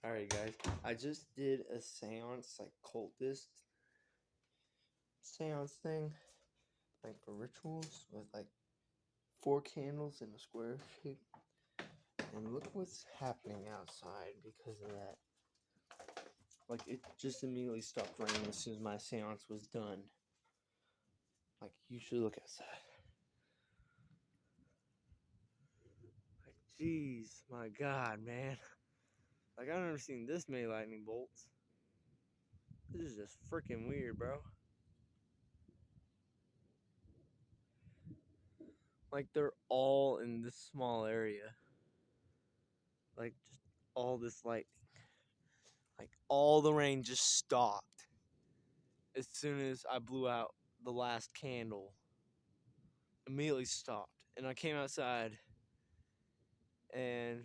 Alright, guys. I just did a seance, like cultist seance thing, like for rituals, with like 4 candles in a square shape. And look what's happening outside because of that. Like, it just immediately stopped raining as soon as my seance was done. Like, you should look outside. Like, jeez, my God, man. Like, I've never seen this many lightning bolts. This is just freaking weird, bro. Like, they're all in this small area. Like, just all this lightning. Like, all the rain just stopped as soon as I blew out the last candle. Immediately stopped. And I came outside and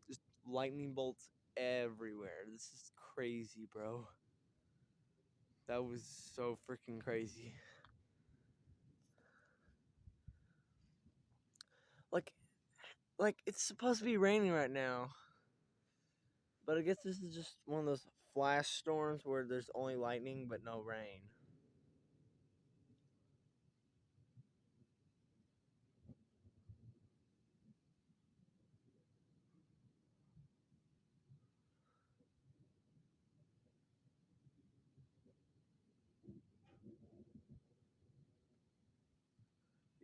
just lightning bolts everywhere. This is crazy, bro. That was so freaking crazy. Like, it's supposed to be raining right now. But I guess this is just one of those flash storms where there's only lightning but no rain.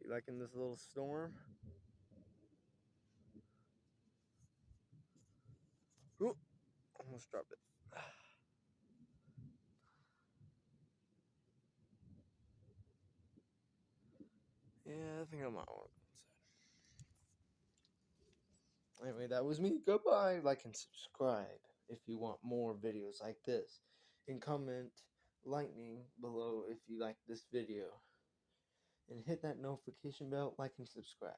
You liking this little storm? Ooh, almost dropped it. Yeah, I think I might want to go inside. Anyway, that was me. Goodbye. Like and subscribe if you want more videos like this. And comment lightning below if you like this video. And hit that notification bell, like and subscribe.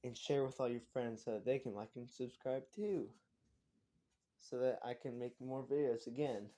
And share with all your friends so that they can like and subscribe too. So that I can make more videos again.